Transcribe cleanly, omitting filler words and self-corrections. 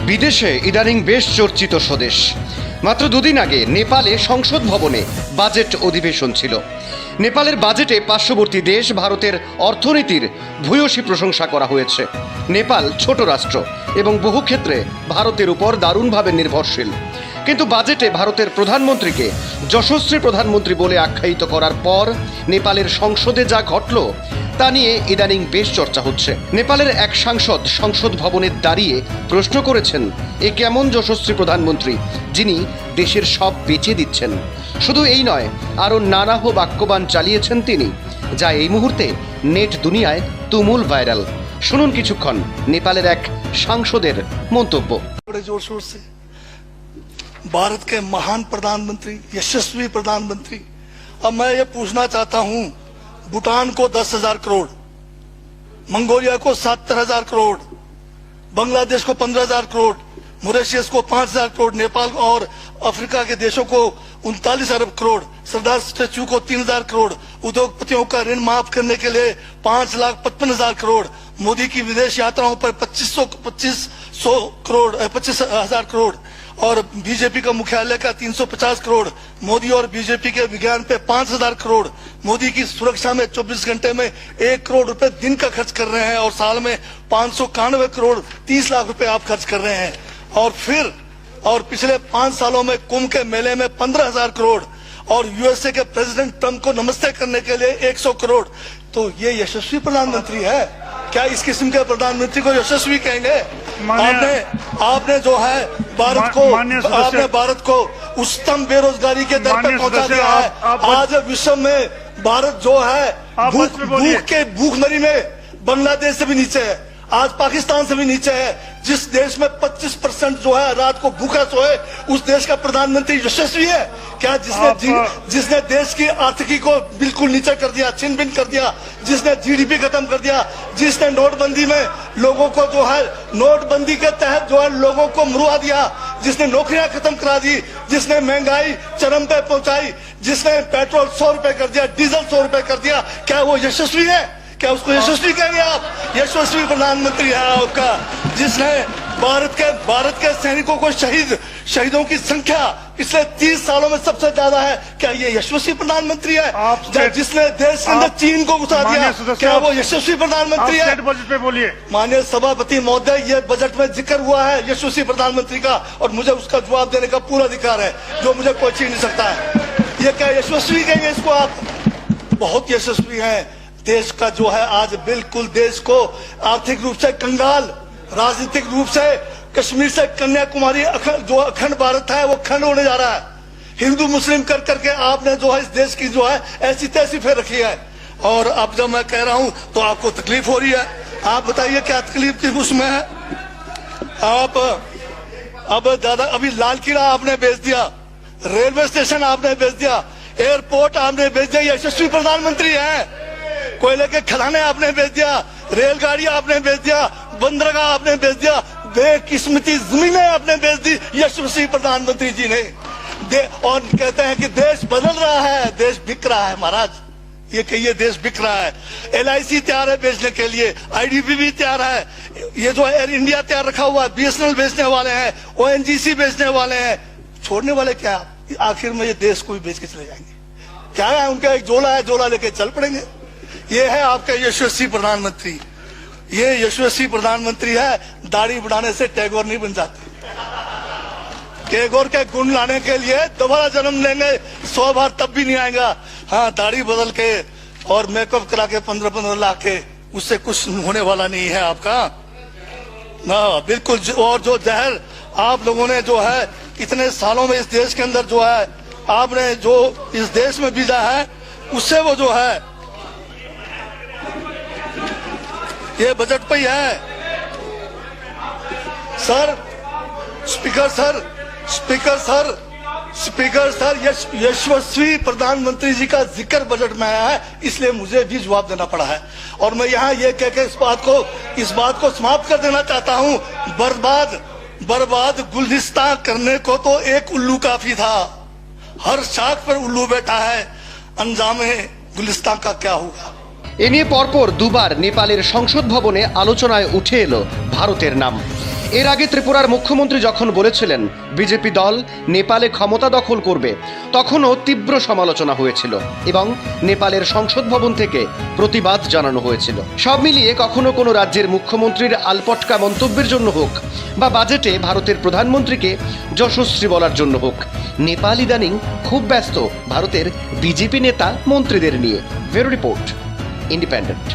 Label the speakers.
Speaker 1: বিদেশে ইদানিং বেশ চর্চিত স্বদেশ। মাত্র দুদিন আগে নেপালে সংসদ ভবনে বাজেট অধিবেশন ছিল। নেপালের বাজেটে পার্শ্ববর্তী দেশ ভারতের অর্থনীতির ভূয়সী প্রশংসা করা হয়েছে। নেপাল ছোট রাষ্ট্র এবং বহু ক্ষেত্রে ভারতের উপর দারুণভাবে নির্ভরশীল, কিন্তু বাজেটে ভারতের প্রধানমন্ত্রীকে যশস্বী প্রধানমন্ত্রী বলে আখ্যায়িত করার পর নেপালের সংসদে যা ঘটল তা নিয়ে ইদানিং বেশ চর্চা হচ্ছে। নেপালের এক সাংসদ সংসদ ভবনে দাঁড়িয়ে প্রশ্ন করেছেন, এ কেমন যশস্বী প্রধানমন্ত্রী যিনি দেশের সব বেচে দিচ্ছেন। শুধু এই নয়, আরও নানাহ বাক্যবাণ চালিয়েছেন তিনি, যা এই মুহূর্তে নেট দুনিয়ায় তুমুল ভাইরাল। শুনুন কিছুক্ষণ নেপালের এক সাংসদের মন্তব্য।
Speaker 2: भारत के महान प्रधानमंत्री, यशस्वी प्रधानमंत्री, अब मैं ये पूछना चाहता हूं, भूटान को 10,000 करोड़, मंगोलिया को 70,000 करोड़, बांग्लादेश को 15,000 करोड़, मॉरिशस को 5,000 करोड़, नेपाल और अफ्रीका के देशों को 39 अरब करोड़, सरदार स्टैच्यू को 3,000 करोड़, उद्योगपतियों का ऋण माफ करने के लिए 5,55,000 करोड़, मोदी की विदेश यात्राओं पर 25,000 करोड़ और बीजेपी का मुख्यालय का 350 करोड़, मोदी और बीजेपी के विज्ञान पे 5,000 करोड़, मोदी की सुरक्षा में 24 घंटे में 1 करोड़ रुपए दिन का खर्च कर रहे हैं और साल में 591 करोड़ 30 लाख रुपए आप खर्च कर रहे हैं। और पिछले 5 सालों में कुंभ के मेले में 15,000 करोड़ और यूएसए के प्रेसिडेंट ट्रंप को नमस्ते करने के लिए 100 करोड़। तो ये यशस्वी प्रधानमंत्री है क्या? इस किस्म के प्रधानमंत्री को यशस्वी कहेंगे? आपने जो है भारत को उच्चतम बेरोजगारी के दर पर पहुंचा दिया है। आज विश्व में भारत जो है भूखमरी में बांग्लादेश से भी नीचे है, आज पाकिस्तान से भी नीचे है। जिस देश में 25% जो है रात को भूखा सोए, उस देश का प्रधानमंत्री यशस्वी है क्या? जिसने देश की आर्थिकी को बिल्कुल नीचे कर दिया, छिन भिन कर दिया, जिसने जीडीपी खत्म कर दिया, जिसने नोटबंदी में लोगों को जो है नोटबंदी के तहत जो है लोगों को मरवा दिया, जिसने नौकरियां खत्म करा दी, जिसने महंगाई चरम पे पहुंचाई, जिसने पेट्रोल 100 रुपए कर दिया, डीजल 100 रुपए कर दिया, क्या वो यशस्वी है? क्या उसको यशस्वी कहेंगे आप? यशस्वी प्रधानमंत्री है आपका, जिसने भारत के सैनिकों को शहीदों की संख्या पिछले 30 सालों में सबसे ज्यादा है। क्या ये यशस्वी प्रधानमंत्री है? जिसने देश के अंदर चीन को घुसा दिया, क्या वो यशस्वी प्रधानमंत्री है?
Speaker 3: बजट पे बोलिए।
Speaker 2: माननीय सभापति महोदय, ये बजट में जिक्र हुआ है यशस्वी प्रधानमंत्री का और मुझे उसका जवाब देने का पूरा अधिकार है, जो मुझे कोई छीन नहीं सकता है। ये क्या यशस्वी कहेंगे इसको आप? बहुत यशस्वी है। देश का जो है आज बिल्कुल देश को आर्थिक रूप से कंगाल, राजनीतिक रूप से कश्मीर से कन्याकुमारी जो अखंड भारत है वो खंड होने जा रहा है। हिंदू मुस्लिम कर करके आपने जो है इस देश की जो है ऐसी तैसी फेर रखी है। और अब जब मैं कह रहा हूं तो आपको तकलीफ हो रही है। आप बताइए क्या तकलीफ थी उसमें है? आप अब दादा अभी लाल किला आपने बेच दिया, रेलवे स्टेशन आपने बेच दिया, एयरपोर्ट आपने बेच दिया, यशस्वी प्रधानमंत्री है। कोयले के खदाने आपने बेच दिया, रेलगाड़ी आपने बेच दिया, बंदरगाह आपने बेच दिया, बेकिस्मती जमीनें आपने बेच दी यशस्वी प्रधानमंत्री जी ने। और कहते हैं कि देश बदल रहा है, देश बिक रहा है। महाराज ये कहिए देश बिक रहा है। LIC तैयार है बेचने के लिए, IDB भी तैयार है, ये जो एयर इंडिया तैयार रखा हुआ है, BSNL बेचने वाले हैं, ONGC बेचने वाले हैं। छोड़ने वाले क्या? आखिर में ये देश को भी बेच के चले जाएंगे क्या? है उनका एक झोला है, झोला लेके चल पड़ेंगे। ये है आपका यशस्वी प्रधानमंत्री। ये यशस्वी प्रधानमंत्री है। दाढ़ी बढ़ाने से टैगोर नहीं बन जाते। टैगोर के गुण लाने के लिए दोबारा जन्म लेंगे 100 बार तब भी नहीं आएगा। हाँ, दाढ़ी बदल के और मेकअप करा के 15-15 लाख के, उससे कुछ होने वाला नहीं है आपका ना, बिल्कुल। और जो जहर आप लोगों ने जो है इतने सालों में इस देश के अंदर जो है आपने जो इस देश में बीजा है, उससे वो जो है ये बजट पे ही है। सर स्पीकर सर यशस्वी प्रधानमंत्री जी का जिक्र बजट में आया है, इसलिए मुझे भी जवाब देना पड़ा है। और मैं यहाँ ये कह के इस बात को समाप्त कर देना चाहता हूँ, बर्बाद गुलिस्तान करने को तो एक उल्लू काफी था, हर शाख पर उल्लू बैठा है, अंजामे गुलिस्तान का क्या होगा?
Speaker 1: এ নিয়ে পরপর দুবার নেপালের সংসদ ভবনে আলোচনায় উঠে এলো ভারতের নাম। এর আগে ত্রিপুরার মুখ্যমন্ত্রী যখন বলেছিলেন বিজেপি দল নেপালে ক্ষমতা দখল করবে, তখনও তীব্র সমালোচনা হয়েছিল এবং নেপালের সংসদ ভবন থেকে প্রতিবাদ জানানো হয়েছিল। সব মিলিয়ে কখনো কোনো রাজ্যের মুখ্যমন্ত্রীর আলপটকা মন্তব্যের জন্য হোক বা বাজেটে ভারতের প্রধানমন্ত্রীকে যশস্বী বলার জন্য হোক, নেপাল ইদানিং খুব ব্যস্ত ভারতের বিজেপি নেতা মন্ত্রীদের নিয়ে। Bureau report, independent.